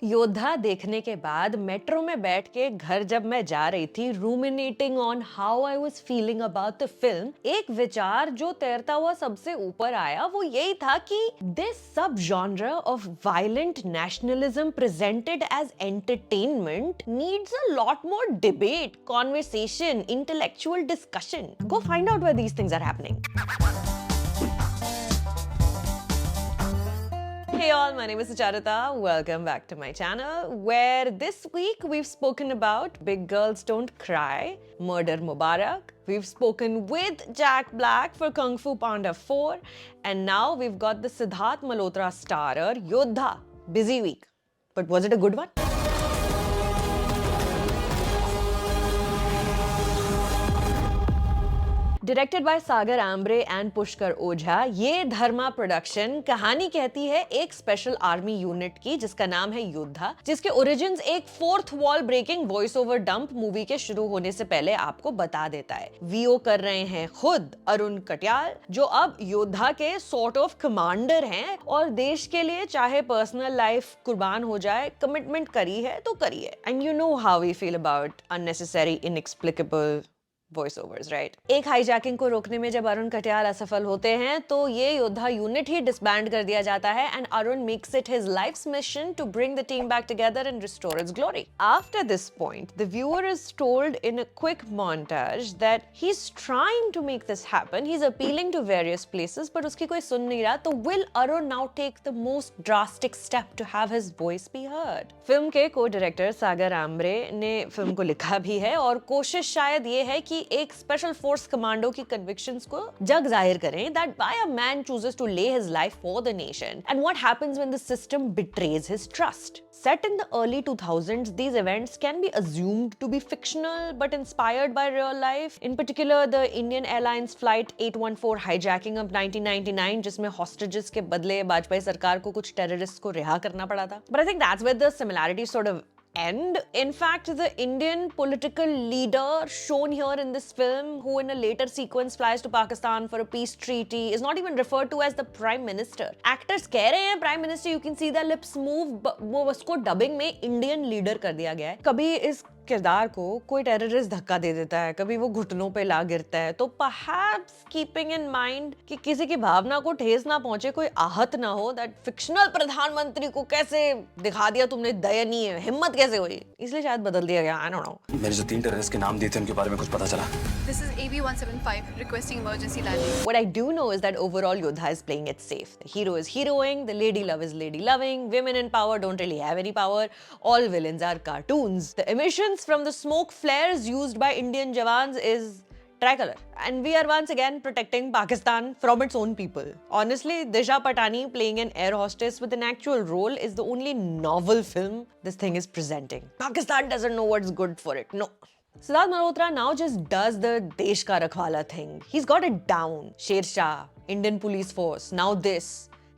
योद्धा देखने के बाद मेट्रो में बैठ के घर जब मैं जा रही थी ruminating on how I was feeling about the film, एक विचार जो तैरता हुआ सबसे ऊपर आया वो यही था कि this subgenre of violent nationalism presented as entertainment needs a lot more debate, conversation, intellectual discussion. Go find out where these things are happening. Hey all, my name is Sucharita. Welcome back to my channel, where this week we've spoken about Big Girls Don't Cry, Murder Mubarak. We've spoken with Jack Black for Kung Fu Panda 4, and now we've got the Siddharth Malhotra starrer Yodha. Busy week, but was it a good one? Directed by Sagar Ambre and Pushkar Ojha, ये Dharma production कहानी कहती है एक special army unit की जिसका नाम है योद्धा, जिसके ओरिजिन्स एक fourth wall breaking voice over dump movie के शुरू होने से पहले आपको बता देता है. वीओ कर रहे हैं खुद अरुण कटियाल, जो अब योद्धा के सॉर्ट ऑफ कमांडर हैं और देश के लिए चाहे पर्सनल लाइफ कुर्बान हो जाए, कमिटमेंट करी है तो करी है. And you know how we feel about unnecessary inexplicable voice overs, right? एक हाईजैकिंग को रोकने में जब अरुण कटियाल असफल होते हैं तो ये योद्धा यूनिट ही डिसबैंड कर दिया जाता है and Arun makes it his life's mission to bring the team back together and restore its glory. After this point the viewer is told in a quick montage that he's trying to make this happen. He's appealing to various places, but उसकी कोई सुन नहीं रहा. तो will Arun now take the most drastic step to have his voice be heard? Film के को-डायरेक्टर सागर आम्ब्रे ने film को लिखा भी है और कोशिश शायद ये है कि एक स्पेशल फोर्स कमांडो की कन्विक्शंस को जग जाहिर करें, that why a man chooses to lay his life for the nation and what happens when the system betrays his trust. Set in the early 2000s, these events can be assumed to be fictional but inspired by real life. In particular, the Indian Airlines Flight 814 hijacking of 1999, जिसमें hostages के बदले वाजपेयी सरकार को कुछ terrorists को रिहा करना पड़ा था. But I think that's where the similarities sort of end. In fact, the Indian political leader shown here in this film, who in a later sequence flies to Pakistan for a peace treaty, is not even referred to as the Prime Minister. Actors कह रहे हैं Prime Minister, you can see their lips move, वो उसको dubbing में Indian leader कर दिया गया है. कभी इस किरदार को कोई टेररिस्ट धक्का दे देता है, कभी वो घुटनों पे ला गिरता है, तो perhaps keeping in mind कि किसी की भावना को ठेस ना पहुंचे, कोई आहत ना हो, that fictional प्रधानमंत्री को कैसे दिखा दिया तुमने दयनीय, हिम्मत कैसे हुई, इसलिए शायद बदल दिया गया. I don't know. मैंने जो 3 टेररिस्ट के नाम दिए थे उनके बारे में कुछ पता चला? This is AB-175 requesting emergency landing. What I do know is that overall Yodha is playing it safe. The hero is heroing, the lady love is lady loving, women in power don't really have any power, all villains are cartoons. The emissions from the smoke flares used by Indian jawans is tricolor, and we are once again protecting Pakistan from its own people. Honestly, Disha Patani playing an air hostess with an actual role is the only novel film this thing is presenting. Pakistan doesn't know what's good for it. No. Siddharth Malhotra now just does the Desh Ka Rakhwala thing. He's got it down. Sher Shah, Indian Police Force, now this.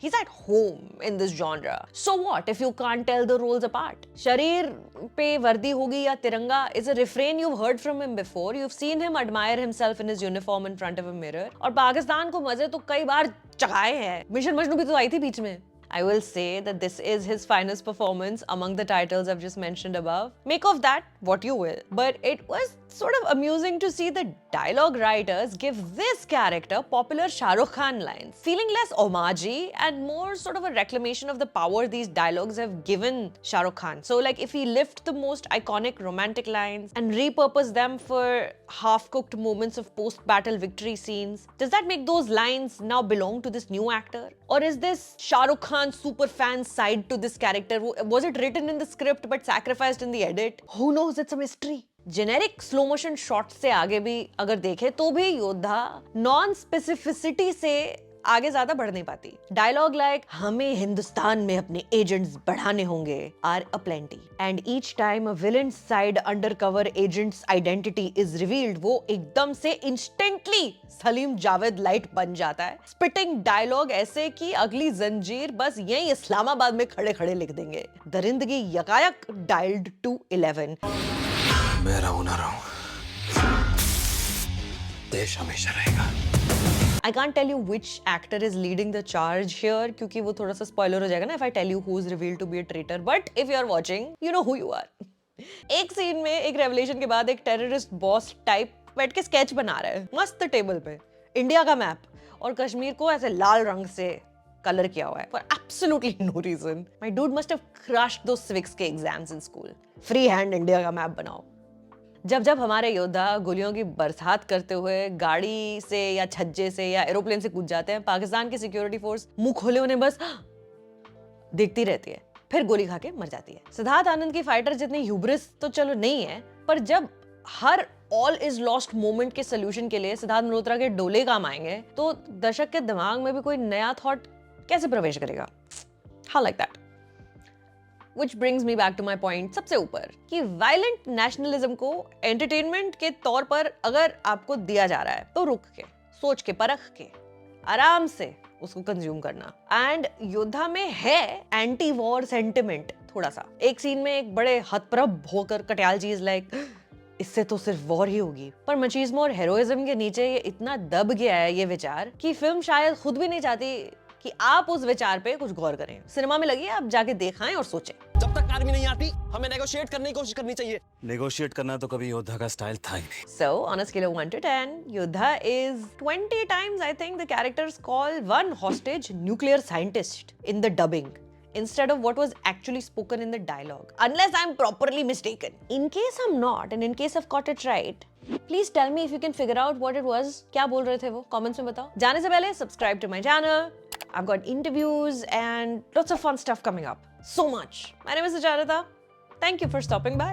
He's at home in this genre. So what if you can't tell the roles apart? Sharir pe vardi hogi ya tiranga is a refrain you've heard from him before. You've seen him admire himself in his uniform in front of a mirror. और पाकिस्तान को मजे तो कई बार चखाए हैं. Mission Majnu भी तो आई थी बीच में. I will say that this is his finest performance among the titles I've just mentioned above. Make of that what you will. But it was sort of amusing to see the dialogue writers give this character popular Shah Rukh Khan lines, feeling less homage and more sort of a reclamation of the power these dialogues have given Shah Rukh Khan. So like if he lift the most iconic romantic lines and repurpose them for half-cooked moments of post-battle victory scenes, does that make those lines now belong to this new actor? Or is this Shah Rukh Khan super fan side to this character? Was it written in the script but sacrificed in the edit? Who knows? It's a mystery. Generic slow motion shot से आगे भी अगर देखे तो भी योद्धा non specificity से आगे ज्यादा बढ़ नहीं पाती. डायलॉग लाइक हमें हिंदुस्तान में अपने एजेंट्स बढ़ाने होंगे are aplenty, and each time a villain side undercover agents identity is revealed, वो एकदम से इंस्टेंटली सलीम जावेद लाइट बन जाता है. स्पिटिंग डायलॉग ऐसे कि अगली जंजीर बस यही इस्लामाबाद में खड़े खड़े लिख देंगे. दरिंदगी यकायक डायल्ड टू 11. मैं रहूं ना रहूं, देश हमेशा रहेगा. I can't tell you which actor is leading the charge here क्योंकि वो थोड़ा सा spoiler हो जाएगा ना if I tell you who is revealed to be a traitor. But if you are watching, you know who you are. एक scene में एक रेवलेशन के बाद एक टेररिस्ट बॉस टाइप बैठ के स्केच बना रहा है मस्त टेबल पे, इंडिया का मैप और कश्मीर को ऐसे लाल रंग से कलर किया हुआ है for absolutely no reason. My dude must have crushed those civics के exams in school. Free hand India का मैप बनाओ. जब जब हमारे योद्धा गोलियों की बरसात करते हुए गाड़ी से या छज्जे से या एरोप्लेन से कूद जाते हैं, पाकिस्तान की सिक्योरिटी फोर्स मुंह खोले उन्हें बस देखती रहती है, फिर गोली खा के मर जाती है. सिद्धार्थ आनंद की फाइटर जितनी ह्यूब्रिस तो चलो नहीं है, पर जब हर ऑल इज लॉस्ट मोमेंट के सोल्यूशन के लिए सिद्धार्थ मल्होत्रा के डोले काम आएंगे तो दर्शक के दिमाग में भी कोई नया थॉट कैसे प्रवेश करेगा? How like that. Which brings me back to my point सबसे ऊपर कि वायलेंट नेशनलिज्म को एंटरटेनमेंट के तौर पर अगर आपको दिया जा रहा है तो रुक के, सोच के, परख के, आराम से उसको कंज्यूम करना. एंड योद्धा में है एंटी वॉर सेंटिमेंट थोड़ा सा. एक सीन में एक बड़े हतप्रभ होकर कटियाल चीज लाइक इससे तो सिर्फ वॉर ही होगी, पर मचीज्मो और हेरोइज्म के नीचे ये इतना दब गया है ये विचार कि फिल्म शायद खुद भी नहीं चाहती कि आप उस विचार पे कुछ गौर करें. सिनेमा में लगी आप जाके देखाएं और सोचें. जब तक आर्मी नहीं आती हमें नेगोशिएट करने की कोशिश करनी चाहिए. नेगोशिएट करना तो कभी योद्धा का स्टाइल था ही नहीं. So on a scale of 1 to 10, Yodha is 20 times I think the characters call one hostage nuclear scientist in the dubbing instead of what was actually spoken in the dialogue. Unless I'm properly mistaken. In case I'm not and in case I've got it right, please tell me if you can figure out what it was. क्या बोल रहे थे वो? Comments में बताओ. जाने से पहले subscribe to my channel. I've got interviews and lots of fun stuff coming up. So much. My name is Sucharita. Thank you for stopping by.